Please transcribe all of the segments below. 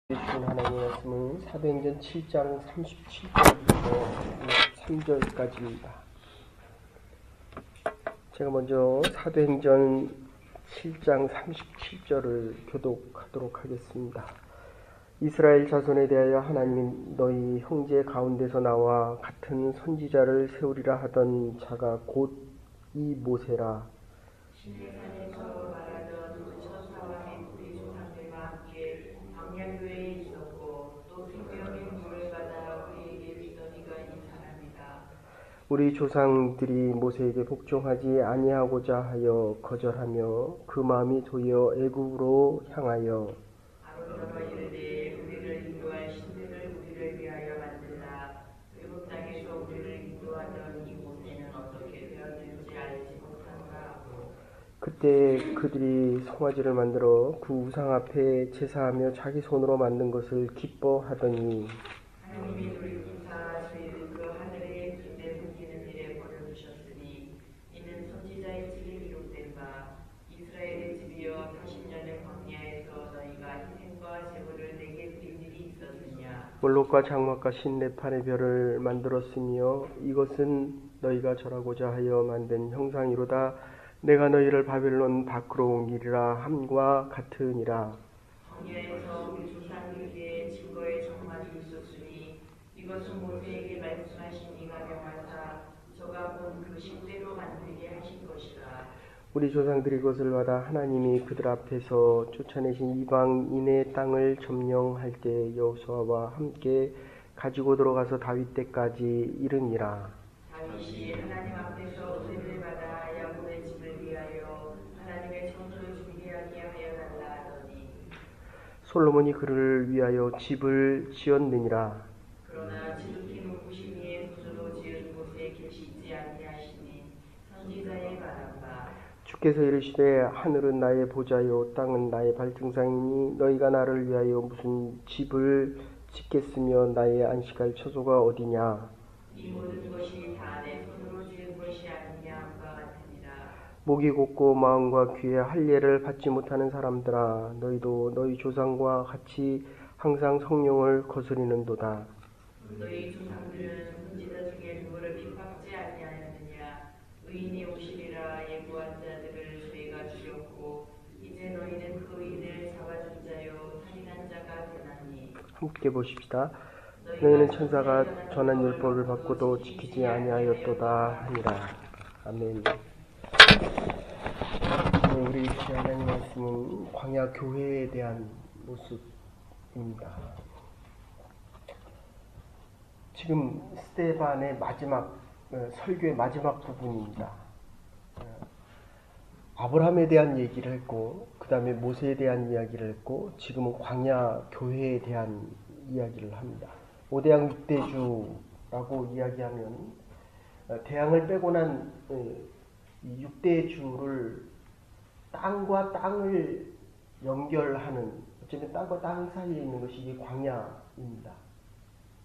주신 하나님의 말씀은 사도행전 7장 37절부터 3절까지입니다. 제가 먼저 사도행전 7장 37절을 교독하도록 하겠습니다. 이스라엘 자손에 대하여 하나님이 너희 형제 가운데서 나와 같은 선지자를 세우리라 하던 자가 곧 이 모세라. 시내산에서 말하던 그 천사와 우리 조상들과 함께 광야교회에 있었고 또 생명의 물을 받아 우리에게 주더니가 이 사람이다. 우리 조상들이 모세에게 복종하지 아니하고자 하여 거절하며 그 마음이 도리어 애굽으로 향하여 아론과 이르되 우리를 인도할 신들을 우리를 위하여 만들라. 애굽 땅에서 우리를 인도하던 이 모세는 어떻게 되었는지 알지 못한가 하고 그때 그들이 송아지를 만들어 그 우상 앞에 제사하며 자기 손으로 만든 것을 기뻐하더니 하나님이 돌이키사 저희를 그 하늘의 빛에 숨기는 일에 벌을 주셨으니 이는 선지자의 책에 기록된 바 이스라엘의 집이여 40년의 광야에서 너희가 희생과 제물을 내게 드린 일이 있었느냐. 몰록과 장막과 신레판의 별을 만들었으며 이것은 너희가 절하고자 하여 만든 형상이로다. 내가 너희를 바벨론 밖으로 옮기리라 함과 같으니라. 광야에서 우리 조상들에게 증거의 장막이 있었으니 이것은 모세에게 말씀하신 이가 명하사 저가 본 그 식대로 만들게 하신 것이라. 우리 조상들이 그것을 받아 하나님이 그들 앞에서 쫓아내신 이방인의 땅을 점령할 때 여호수아와 함께 가지고 들어가서 다윗 때까지 이르니라. 다윗이 하나님 앞에서 은혜를 받아 야곱의 집을 위하여 하나님의 성소를 준비하게 하여 달라 하더니 솔로몬이 그를 위하여 집을 지었느니라. 그러나 지극히 높으신 이의 스스로 지은 곳에 계시지 아니하시니 선지자의 말한 바 주께서 이르시되 하늘은 나의 보좌요 땅은 나의 발등상이니 너희가 나를 위하여 무슨 집을 짓겠으며 나의 안식할 처소가 어디냐. 이 모든 것이 다 내 손으로 지은 것이 아니냐 함과 같으니라. 목이 곧고 마음과 귀에 할례를 받지 못하는 사람들아 너희도 너희 조상과 같이 항상 성령을 거스리는도다. 너희 조상들은 선지자 중에 누구를 핍박지 아니하였느냐. 의인이 오시리라 예고한 자들을 저희가 죽였고 이제 너희는 그 의인을 잡아준 자요 살인한 자가 되나니. 함께 보십시다. 너희는 천사가 전한 율법을 받고도 지키지 아니하였도다 하니라. 아멘. 우리 하나님 말씀은 광야 교회에 대한 모습입니다. 지금 스데반의 마지막 설교의 마지막 부분입니다. 아브라함에 대한 얘기를 했고 그 다음에 모세에 대한 이야기를 했고 지금은 광야 교회에 대한 이야기를 합니다. 5대양 6대주라고 이야기하면 대양을 빼고 난 이 6대주를 땅과 땅을 연결하는 어쩌면 땅과 땅 사이에 있는 것이 이게 광야입니다.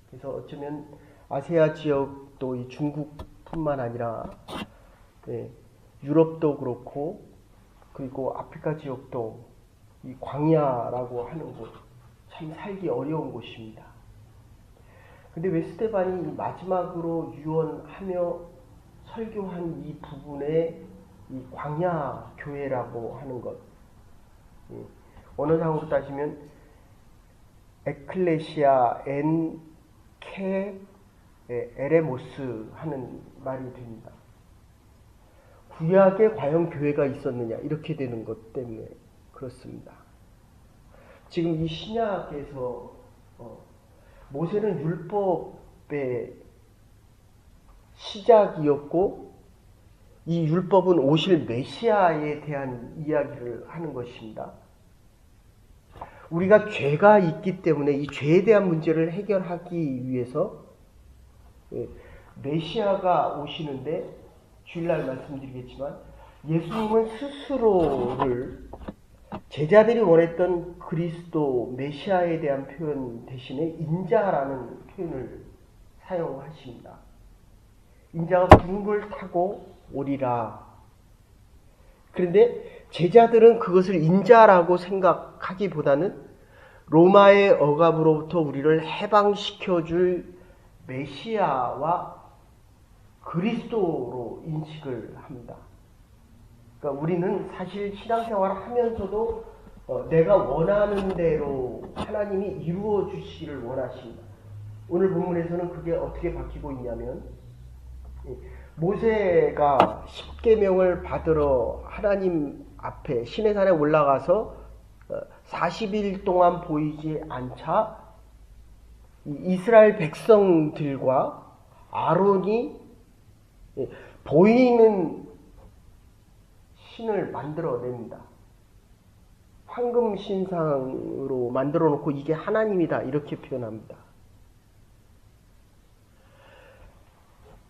그래서 어쩌면 아시아 지역도 이 중국뿐만 아니라 유럽도 그렇고 그리고 아프리카 지역도 이 광야라고 하는 곳 참 살기 어려운 곳입니다. 근데 왜 스데반이 마지막으로 유언하며 설교한 이 부분에 이 광야 교회라고 하는 것, 언어상으로 따지면 에클레시아 엔케 에레모스 하는 말이 됩니다. 구약에 과연 교회가 있었느냐 이렇게 되는 것 때문에 그렇습니다. 지금 이 신약에서 모세는 율법의 시작이었고 이 율법은 오실 메시아에 대한 이야기를 하는 것입니다. 우리가 죄가 있기 때문에 이 죄에 대한 문제를 해결하기 위해서 메시아가 오시는데 주일날 말씀드리겠지만 예수님은 스스로를 제자들이 원했던 그리스도 메시아에 대한 표현 대신에 인자라는 표현을 사용하십니다. 인자가 구름을 타고 오리라. 그런데 제자들은 그것을 인자라고 생각하기보다는 로마의 억압으로부터 우리를 해방시켜줄 메시아와 그리스도로 인식을 합니다. 그러니까 우리는 사실 신앙생활을 하면서도 내가 원하는 대로 하나님이 이루어 주시기를 원하십니다. 오늘 본문에서는 그게 어떻게 바뀌고 있냐면, 모세가 십계명을 받으러 하나님 앞에 시내산에 올라가서 40일 동안 보이지 않자 이스라엘 백성들과 아론이 보이는 신을 만들어냅니다. 황금 신상으로 만들어 놓고 이게 하나님이다 이렇게 표현합니다.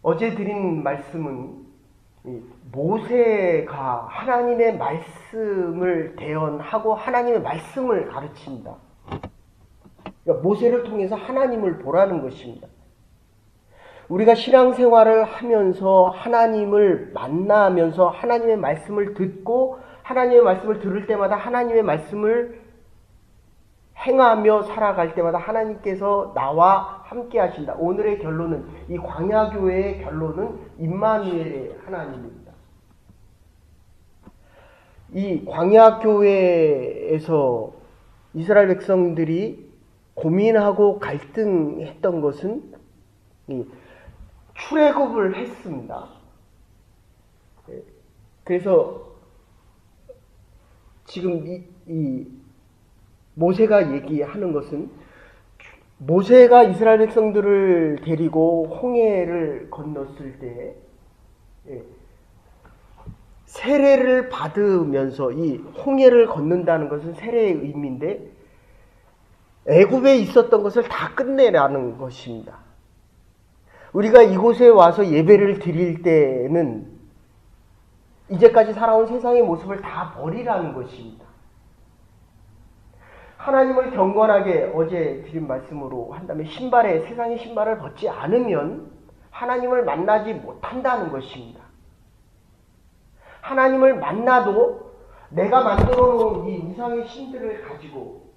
어제 드린 말씀은 모세가 하나님의 말씀을 대언하고 하나님의 말씀을 가르칩니다. 그러니까 모세를 통해서 하나님을 보라는 것입니다. 우리가 신앙생활을 하면서 하나님을 만나면서 하나님의 말씀을 듣고 하나님의 말씀을 들을 때마다 하나님의 말씀을 행하며 살아갈 때마다 하나님께서 나와 함께 하신다. 오늘의 결론은, 이 광야교회의 결론은 임마누엘의 하나님입니다. 이 광야교회에서 이스라엘 백성들이 고민하고 갈등했던 것은 출애굽을 했습니다. 그래서 지금 이 모세가 얘기하는 것은, 모세가 이스라엘 백성들을 데리고 홍해를 건넜을 때 세례를 받으면서, 이 홍해를 걷는다는 것은 세례의 의미인데 애굽에 있었던 것을 다 끝내라는 것입니다. 우리가 이곳에 와서 예배를 드릴 때는 이제까지 살아온 세상의 모습을 다 버리라는 것입니다. 하나님을 경건하게, 어제 드린 말씀으로 한다면 세상의 신발을 벗지 않으면 하나님을 만나지 못한다는 것입니다. 하나님을 만나도 내가 만들어 놓은 이 이상의 신들을 가지고,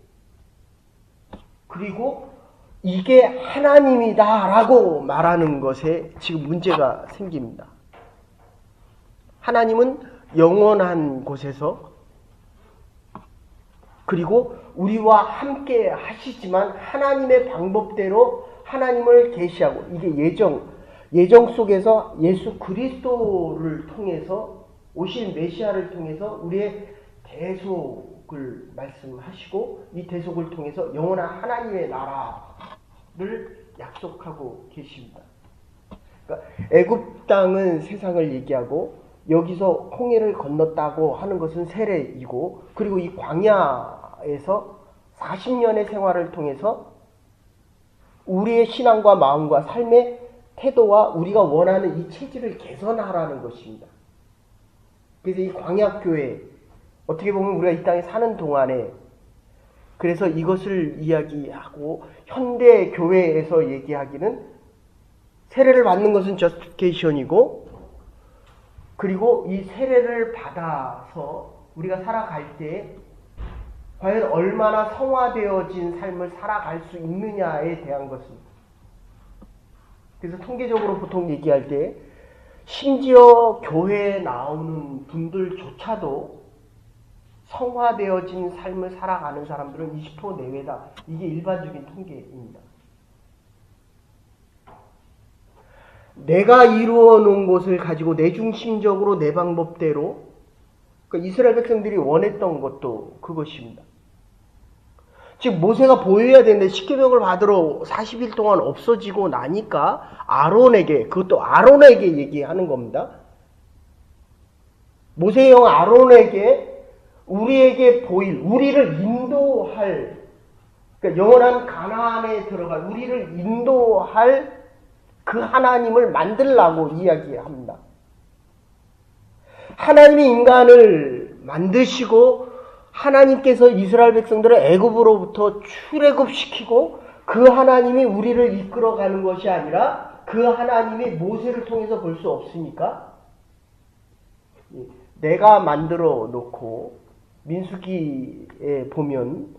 그리고 이게 하나님이다 라고 말하는 것에 지금 문제가 생깁니다. 하나님은 영원한 곳에서, 그리고 우리와 함께 하시지만 하나님의 방법대로 하나님을 계시하고, 이게 예정 속에서 예수 그리스도를 통해서, 오신 메시아를 통해서 우리의 대속을 말씀하시고, 이 대속을 통해서 영원한 하나님의 나라를 약속하고 계십니다. 그러니까 애굽 땅은 세상을 얘기하고, 여기서 홍해를 건넜다고 하는 것은 세례이고, 그리고 이 광야에서 40년의 생활을 통해서 우리의 신앙과 마음과 삶의 태도와 우리가 원하는 이 체질을 개선하라는 것입니다. 그래서 이 광야교회, 어떻게 보면 우리가 이 땅에 사는 동안에, 그래서 이것을 이야기하고, 현대 교회에서 얘기하기는 세례를 받는 것은 justification이고, 그리고 이 세례를 받아서 우리가 살아갈 때 과연 얼마나 성화되어진 삶을 살아갈 수 있느냐에 대한 것입니다. 그래서 통계적으로 보통 얘기할 때 심지어 교회에 나오는 분들조차도 성화되어진 삶을 살아가는 사람들은 20% 내외다. 이게 일반적인 통계입니다. 내가 이루어 놓은 것을 가지고 내 중심적으로 내 방법대로, 그러니까 이스라엘 백성들이 원했던 것도 그것입니다. 즉 모세가 보여야 되는데 십계명을 받으러 40일 동안 없어지고 나니까 아론에게, 그것도 아론에게 얘기하는 겁니다. 모세의 형 아론에게 우리에게 보일, 우리를 인도할, 그러니까 영원한 가나안에 들어갈, 우리를 인도할 그 하나님을 만들라고 이야기합니다. 하나님이 인간을 만드시고 하나님께서 이스라엘 백성들을 애굽으로부터 출애굽시키고 그 하나님이 우리를 이끌어가는 것이 아니라 그 하나님이 모세를 통해서 볼 수 없으니까 내가 만들어 놓고, 민수기에 보면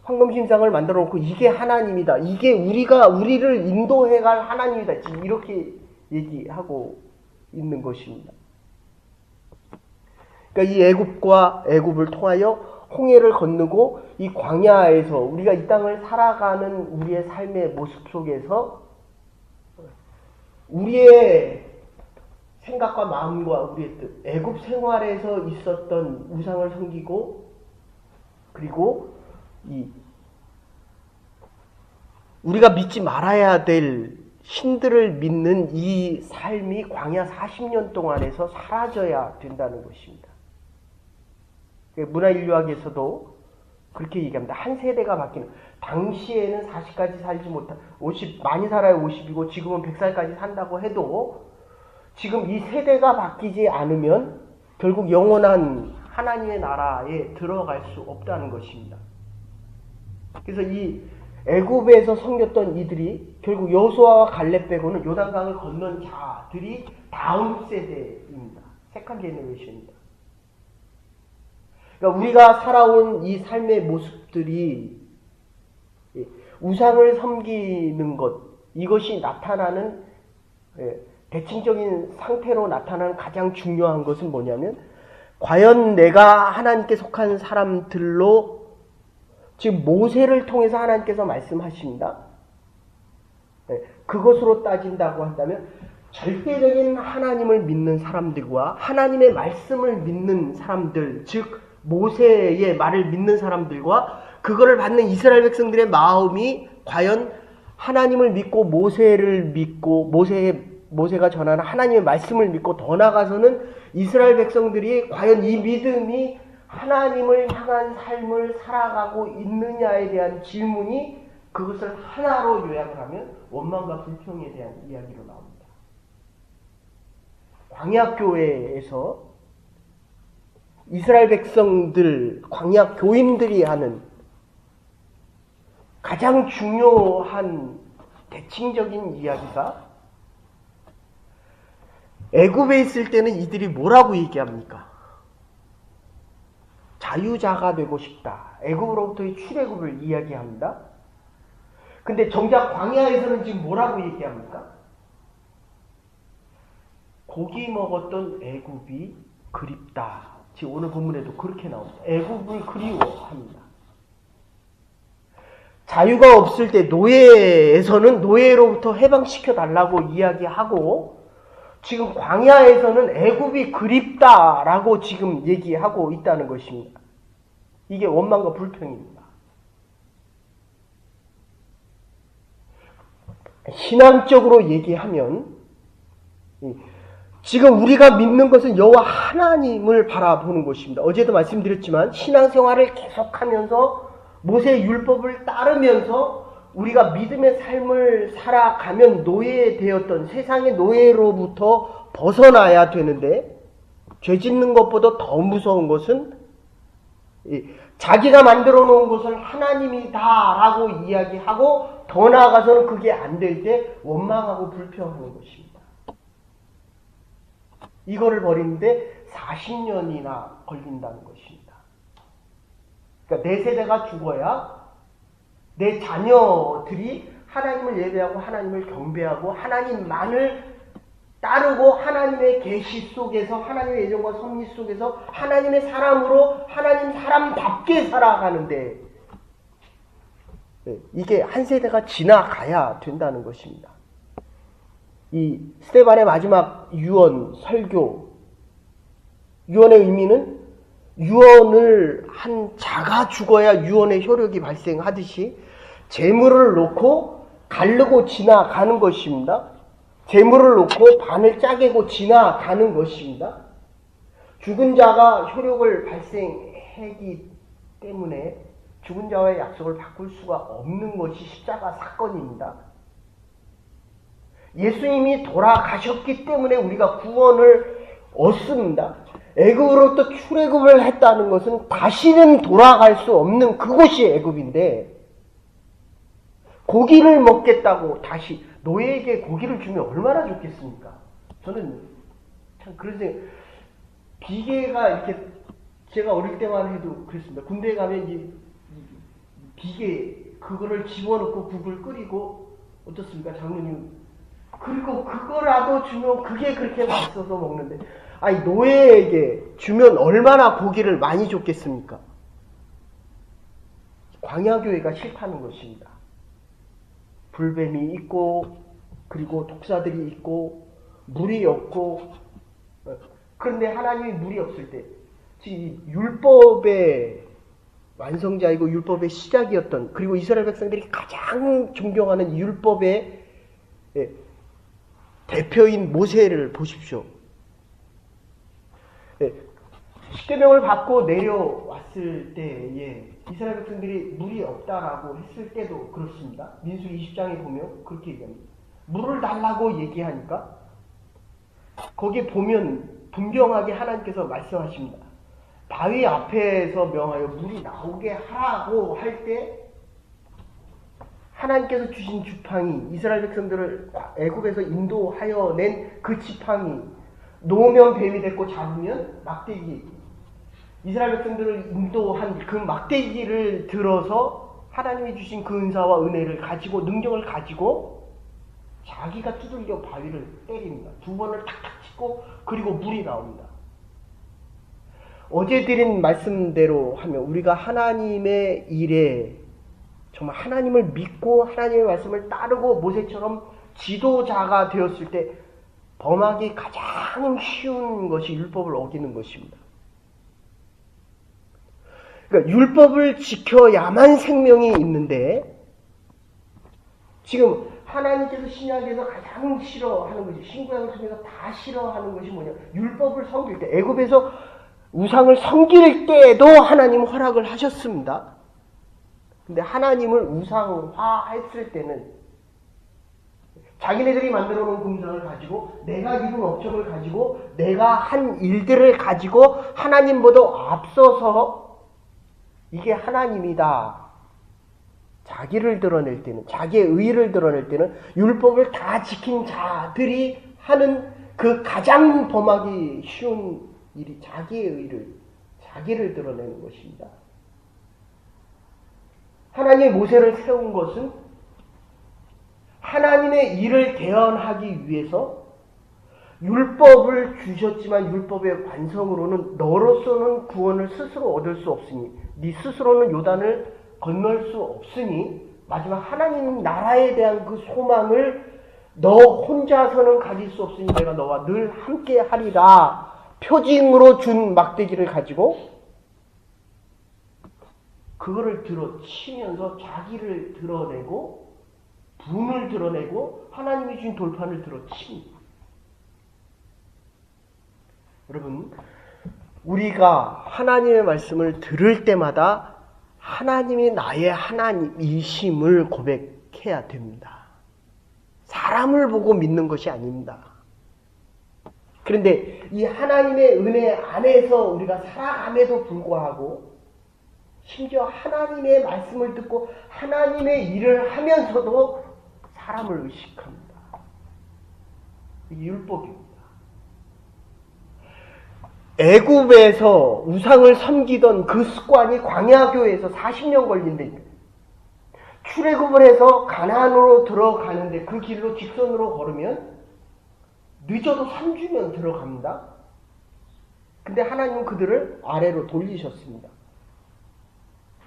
황금심상을 만들어 놓고 이게 하나님이다. 이게 우리를 인도해 갈 하나님이다. 지금 이렇게 얘기하고 있는 것입니다. 그러니까 이 애굽을 통하여 홍해를 건너고 이 광야에서 우리가 이 땅을 살아가는 우리의 삶의 모습 속에서 우리의 생각과 마음과 우리의 뜻, 애굽 생활에서 있었던 우상을 섬기고 그리고 우리가 믿지 말아야 될 신들을 믿는 이 삶이 광야 40년 동안에서 사라져야 된다는 것입니다. 문화인류학에서도 그렇게 얘기합니다. 한 세대가 바뀌는, 당시에는 40까지 살지 못한, 많이 살아야 50이고 지금은 100살까지 산다고 해도 지금 이 세대가 바뀌지 않으면 결국 영원한 하나님의 나라에 들어갈 수 없다는 것입니다. 그래서 이 애굽에서 섬겼던 이들이 결국 여호수아와 갈렙 빼고는 요단강을 건넌 자들이 다음 세대입니다. 세컨 제너레이션입니다. 그러니까 우리가 살아온 이 삶의 모습들이 우상을 섬기는 것, 이것이 나타나는 대칭적인 상태로 나타나는 가장 중요한 것은 뭐냐면, 과연 내가 하나님께 속한 사람들로, 지금 모세를 통해서 하나님께서 말씀하십니다. 그것으로 따진다고 한다면 절대적인 하나님을 믿는 사람들과 하나님의 말씀을 믿는 사람들, 즉 모세의 말을 믿는 사람들과 그거를 받는 이스라엘 백성들의 마음이 과연 하나님을 믿고 모세를 믿고 모세가 전하는 하나님의 말씀을 믿고 더 나아가서는 이스라엘 백성들이 과연 이 믿음이 하나님을 향한 삶을 살아가고 있느냐에 대한 질문이, 그것을 하나로 요약을 하면 원망과 불평에 대한 이야기로 나옵니다. 광야교회에서 이스라엘 백성들, 광야 교인들이 하는 가장 중요한 대칭적인 이야기가, 애굽에 있을 때는 이들이 뭐라고 얘기합니까? 자유자가 되고 싶다. 애굽으로부터의 출애굽을 이야기합니다. 근데 정작 광야에서는 지금 뭐라고 얘기합니까? 고기 먹었던 애굽이 그립다. 지금 오늘 본문에도 그렇게 나옵니다. 애굽을 그리워합니다. 자유가 없을 때 노예에서는 노예로부터 해방시켜 달라고 이야기하고, 지금 광야에서는 애굽이 그립다라고 지금 얘기하고 있다는 것입니다. 이게 원망과 불평입니다. 신앙적으로 얘기하면 지금 우리가 믿는 것은 여호와 하나님을 바라보는 것입니다. 어제도 말씀드렸지만 신앙생활을 계속하면서 모세의 율법을 따르면서 우리가 믿음의 삶을 살아가면 노예되었던 세상의 노예로부터 벗어나야 되는데, 죄 짓는 것보다 더 무서운 것은 자기가 만들어 놓은 것을 하나님이다라고 이야기하고 더 나아가서는 그게 안 될 때 원망하고 불평하는 것입니다. 이거를 버리는데 40년이나 걸린다는 것입니다. 그러니까 내 세대가 죽어야 내 자녀들이 하나님을 예배하고 하나님을 경배하고 하나님만을 따르고 하나님의 계시 속에서, 하나님의 예정과 섭리 속에서 하나님의 사람으로 하나님 사람답게 살아가는데, 이게 한 세대가 지나가야 된다는 것입니다. 이 스데반의 마지막 유언, 설교, 유언의 의미는 유언을 한 자가 죽어야 유언의 효력이 발생하듯이 재물을 놓고 가르고 지나가는 것입니다. 재물을 놓고 반을 짜개고 지나가는 것입니다. 죽은 자가 효력을 발생하기 때문에 죽은 자와의 약속을 바꿀 수가 없는 것이 십자가 사건입니다. 예수님이 돌아가셨기 때문에 우리가 구원을 얻습니다. 애굽으로부터 출애굽을 했다는 것은 다시는 돌아갈 수 없는 그곳이 애굽인데, 고기를 먹겠다고 다시 노예에게 고기를 주면 얼마나 좋겠습니까? 저는 참 그런 생각, 비계가 이렇게, 제가 어릴 때만 해도 그랬습니다. 군대에 가면 비계 그거를 집어넣고 국을 끓이고 어떻습니까 장로님? 그리고 그거라도 주면 그게 그렇게 맛있어서 먹는데 아니 노예에게 주면 얼마나 고기를 많이 줬겠습니까? 광야교회가 싫다는 것입니다. 불뱀이 있고 그리고 독사들이 있고 물이 없고 그런데 하나님이 물이 없을 때 즉 율법의 완성자이고 율법의 시작이었던 그리고 이스라엘 백성들이 가장 존경하는 율법의 대표인 모세를 보십시오. 십계명을 받고 내려왔을 때에 이스라엘 백성들이 물이 없다라고 했을 때도 그렇습니다. 민수기 20장에 보면 그렇게 얘기합니다. 물을 달라고 얘기하니까 거기에 보면 분명하게 하나님께서 말씀하십니다. 바위 앞에서 명하여 물이 나오게 하라고 할 때 하나님께서 주신 지팡이 이스라엘 백성들을 애굽에서 인도하여 낸 그 지팡이 놓으면 뱀이 됐고 잡으면 막대기 이스라엘 백성들을 인도한 그 막대기를 들어서 하나님이 주신 그 은사와 은혜를 가지고 능력을 가지고 자기가 두들겨 바위를 때립니다. 두 번을 탁탁 치고 그리고 물이 나옵니다. 어제 드린 말씀대로 하면 우리가 하나님의 일에 정말 하나님을 믿고 하나님의 말씀을 따르고 모세처럼 지도자가 되었을 때 범하기 가장 쉬운 것이 율법을 어기는 것입니다. 그러니까 율법을 지켜야만 생명이 있는데 지금 하나님께서 신약에서 가장 싫어하는 것이 신구약을 통해서 다 싫어하는 것이 뭐냐 율법을 섬길 때 애굽에서 우상을 섬길 때에도 하나님 허락을 하셨습니다. 근데 하나님을 우상화했을 때는 자기네들이 만들어 놓은 금상을 가지고 내가 이룬 업적을 가지고 내가 한 일들을 가지고 하나님보다 앞서서 이게 하나님이다. 자기를 드러낼 때는 자기의 의의를 드러낼 때는 율법을 다 지킨 자들이 하는 그 가장 범하기 쉬운 일이 자기의 의의를 자기를 드러내는 것입니다. 하나님이 모세를 세운 것은 하나님의 일을 대언하기 위해서 율법을 주셨지만 율법의 완성으로는 너로서는 구원을 스스로 얻을 수 없으니 네 스스로는 요단을 건널 수 없으니 마지막 하나님 나라에 대한 그 소망을 너 혼자서는 가질 수 없으니 내가 너와 늘 함께 하리라 표징으로 준 막대기를 가지고 그거를 들어 치면서 자기를 드러내고 분을 드러내고 하나님이 주신 돌판을 들어 칩니다. 여러분 우리가 하나님의 말씀을 들을 때마다 하나님이 나의 하나님이심을 고백해야 됩니다. 사람을 보고 믿는 것이 아닙니다. 그런데 이 하나님의 은혜 안에서 우리가 살아감에도 불구하고 심지어 하나님의 말씀을 듣고 하나님의 일을 하면서도 사람을 의식합니다. 이게 율법입니다. 애굽에서 우상을 섬기던 그 습관이 광야교회에서 40년 걸린다니까요. 출애굽을 해서 가나안으로 들어가는데 그 길로 직선으로 걸으면 늦어도 3주면 들어갑니다. 근데 하나님은 그들을 아래로 돌리셨습니다.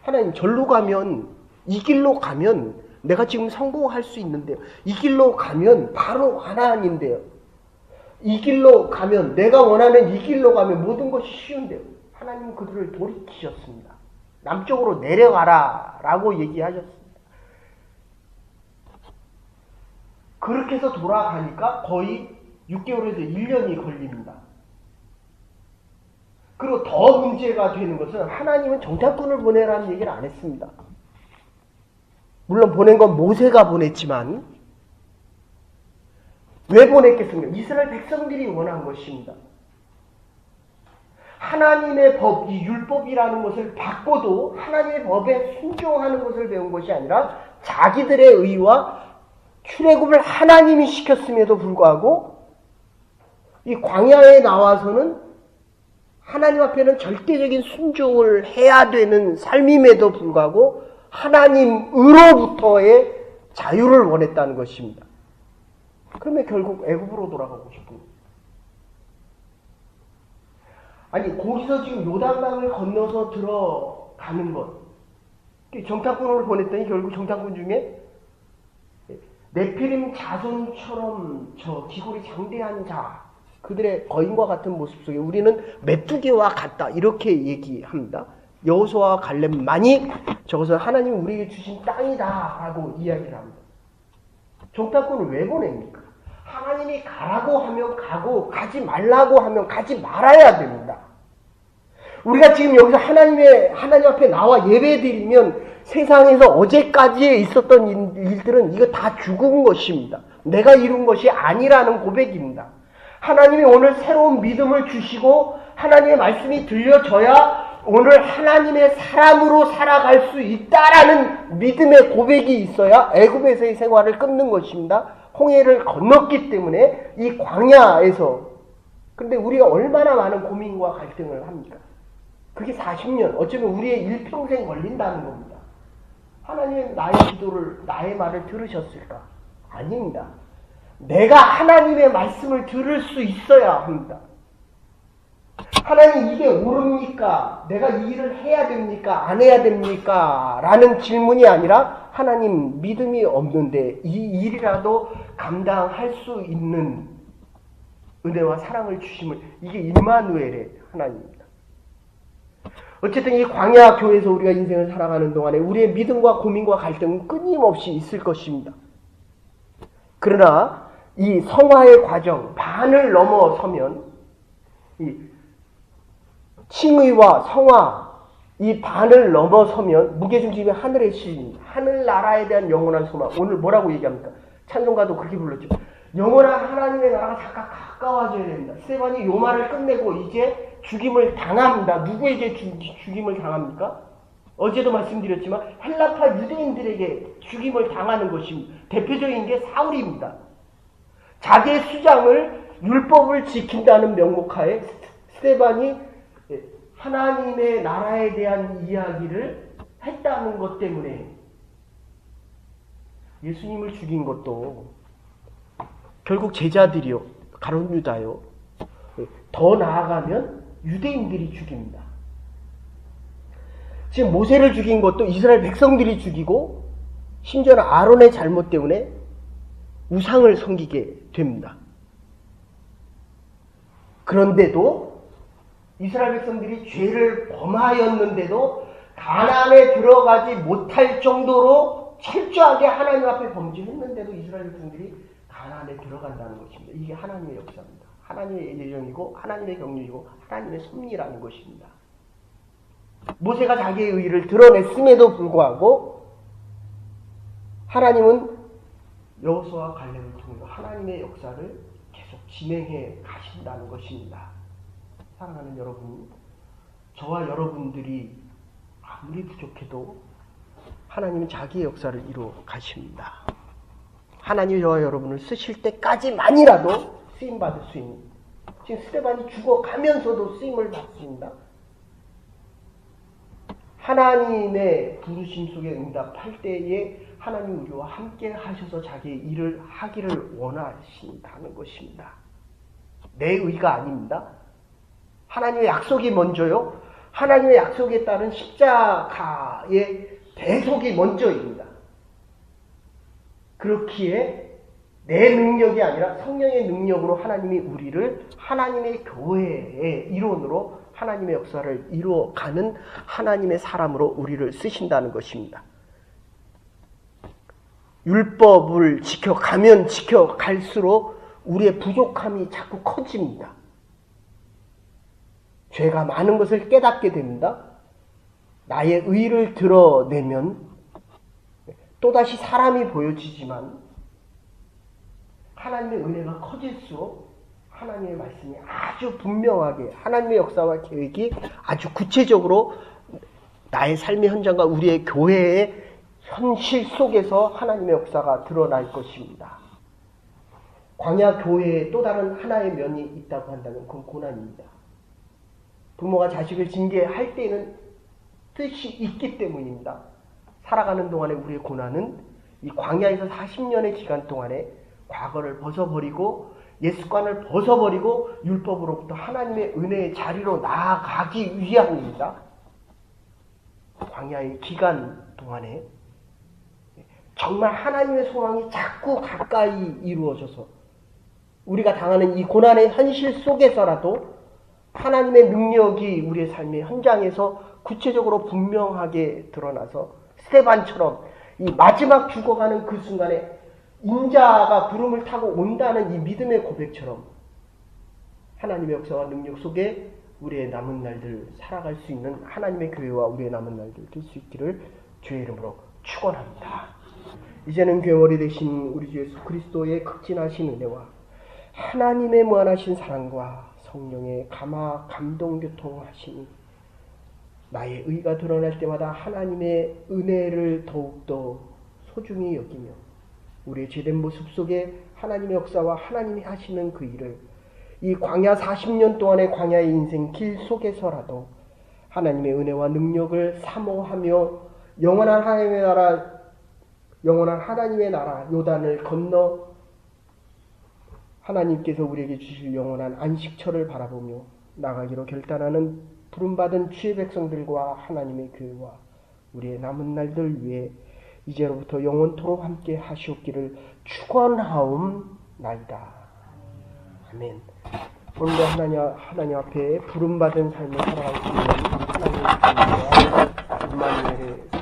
하나님 절로 가면 이 길로 가면 내가 지금 성공할 수 있는데요. 이 길로 가면 바로 가나안인데요. 이 길로 가면 내가 원하는 이 길로 가면 모든 것이 쉬운데요. 하나님은 그들을 돌이키셨습니다. 남쪽으로 내려가라 라고 얘기하셨습니다. 그렇게 해서 돌아가니까 거의 6개월에서 1년이 걸립니다. 그리고 더 문제가 되는 것은 하나님은 정탐꾼을 보내라는 얘기를 안 했습니다. 물론 보낸 건 모세가 보냈지만 왜 보냈겠습니까? 이스라엘 백성들이 원한 것입니다. 하나님의 법, 이 율법이라는 것을 받고도 하나님의 법에 순종하는 것을 배운 것이 아니라 자기들의 의와 출애굽을 하나님이 시켰음에도 불구하고 이 광야에 나와서는 하나님 앞에는 절대적인 순종을 해야 되는 삶임에도 불구하고 하나님으로부터의 자유를 원했다는 것입니다. 그러면 결국 애굽으로 돌아가고 싶은. 아니 거기서 지금 요단강을 건너서 들어가는 것. 정탐꾼으로 보냈더니 결국 정탐꾼 중에 네피림 자손처럼 저 기골이 장대한 자, 그들의 거인과 같은 모습 속에 우리는 메뚜기와 같다 이렇게 얘기합니다. 여호수아와 갈렙만이 저것은 하나님이 우리에게 주신 땅이다 라고 이야기를 합니다. 정탐꾼을 왜 보냅니까? 하나님이 가라고 하면 가고 가지 말라고 하면 가지 말아야 됩니다. 우리가 지금 여기서 하나님 앞에 나와 예배드리면 세상에서 어제까지에 있었던 일들은 이거 다 죽은 것입니다. 내가 이룬 것이 아니라는 고백입니다. 하나님이 오늘 새로운 믿음을 주시고 하나님의 말씀이 들려져야 오늘 하나님의 사람으로 살아갈 수 있다라는 믿음의 고백이 있어야 애굽에서의 생활을 끊는 것입니다. 홍해를 건넜기 때문에 이 광야에서. 그런데 우리가 얼마나 많은 고민과 갈등을 합니까? 그게 40년, 어쩌면 우리의 일평생 걸린다는 겁니다. 하나님은 나의 기도를, 나의 말을 들으셨을까? 아닙니다. 내가 하나님의 말씀을 들을 수 있어야 합니다. 하나님 이게 옳습니까? 내가 이 일을 해야 됩니까? 안 해야 됩니까? 라는 질문이 아니라 하나님 믿음이 없는데 이 일이라도 감당할 수 있는 은혜와 사랑을 주심을, 이게 임마누엘의 하나님입니다. 어쨌든 이 광야 교회에서 우리가 인생을 살아가는 동안에 우리의 믿음과 고민과 갈등은 끊임없이 있을 것입니다. 그러나 이 성화의 과정, 반을 넘어서면 이 칭의와 성화, 이 반을 넘어서면 무게중심이 하늘의 신입니다. 하늘나라에 대한 영원한 소망. 오늘 뭐라고 얘기합니까? 찬송가도 그렇게 불렀죠. 영원한 하나님의 나라가 잠깐 가까워져야 됩니다. 스데반이 요 말을 끝내고 이제 죽임을 당합니다. 누구에게 죽임을 당합니까? 어제도 말씀드렸지만 헬라파 유대인들에게 죽임을 당하는 것입니다. 대표적인 게 사울입니다. 자기의 수장을 율법을 지킨다는 명목하에 스데반이 하나님의 나라에 대한 이야기를 했다는 것 때문에 예수님을 죽인 것도 결국 제자들이요, 가룟 유다요, 더 나아가면 유대인들이 죽입니다. 지금 모세를 죽인 것도 이스라엘 백성들이 죽이고 심지어는 아론의 잘못 때문에 우상을 섬기게 됩니다. 그런데도 이스라엘 백성들이 죄를 범하였는데도 가나안에 들어가지 못할 정도로 철저하게 하나님 앞에 범죄했는데도 이스라엘 백성들이 가나안에 들어간다는 것입니다. 이게 하나님의 역사입니다. 하나님의 예정이고 하나님의 경륜이고 하나님의 섭리라는 것입니다. 모세가 자기의 의의를 드러냈음에도 불구하고 하나님은 여호수아와 갈렙을 통해 하나님의 역사를 계속 진행해 가신다는 것입니다. 사랑하는 여러분, 저와 여러분들이 아무리 부족해도 하나님은 자기의 역사를 이루어 가십니다. 하나님이 저와 여러분을 쓰실 때까지만이라도 쓰임받을 수 있는, 지금 스데반이 죽어가면서도 쓰임을 받습니다. 하나님의 부르심 속에 응답할 때에 하나님 우리와 함께 하셔서 자기의 일을 하기를 원하신다는 것입니다. 내 의가 아닙니다. 하나님의 약속이 먼저요. 하나님의 약속에 따른 십자가의 대속이 먼저입니다. 그렇기에 내 능력이 아니라 성령의 능력으로 하나님이 우리를 하나님의 교회의 일원으로 하나님의 역사를 이루어가는 하나님의 사람으로 우리를 쓰신다는 것입니다. 율법을 지켜가면 지켜갈수록 우리의 부족함이 자꾸 커집니다. 죄가 많은 것을 깨닫게 됩니다. 나의 의를 드러내면 또다시 사람이 보여지지만 하나님의 은혜가 커질수록 하나님의 말씀이 아주 분명하게, 하나님의 역사와 계획이 아주 구체적으로 나의 삶의 현장과 우리의 교회의 현실 속에서 하나님의 역사가 드러날 것입니다. 광야 교회에 또 다른 하나의 면이 있다고 한다면 그건 고난입니다. 부모가 자식을 징계할 때에는 뜻이 있기 때문입니다. 살아가는 동안에 우리의 고난은 이 광야에서 40년의 기간 동안에 과거를 벗어버리고 옛습관을 벗어버리고 율법으로부터 하나님의 은혜의 자리로 나아가기 위함입니다. 광야의 기간 동안에 정말 하나님의 소망이 자꾸 가까이 이루어져서 우리가 당하는 이 고난의 현실 속에서라도 하나님의 능력이 우리의 삶의 현장에서 구체적으로 분명하게 드러나서 스테반처럼 이 마지막 죽어가는 그 순간에 인자가 구름을 타고 온다는 이 믿음의 고백처럼 하나님의 역사와 능력 속에 우리의 남은 날들 살아갈 수 있는 하나님의 교회와 우리의 남은 날들 될 수 있기를 주의 이름으로 축원합니다. 이제는 괴월이 되신 우리 주 예수 그리스도의 극진하신 은혜와 하나님의 무한하신 사랑과 성령의 감동교통하심이 나의 의가 드러날 때마다 하나님의 은혜를 더욱더 소중히 여기며 우리의 죄된 모습 속에 하나님의 역사와 하나님이 하시는 그 일을 이 광야 40년 동안의 광야의 인생 길 속에서라도 하나님의 은혜와 능력을 사모하며 영원한 하나님의 나라 요단을 건너 하나님께서 우리에게 주실 영원한 안식처를 바라보며 나가기로 결단하는 부름받은 주의 백성들과 하나님의 교회와 우리의 남은 날들 위해 이제로부터 영원토록 함께 하시옵기를 축원하옵나이다. 아멘. 오늘도 하나님 앞에 부름받은 삶을 살아갈 수 있는 하나님의 은혜와 임마누엘의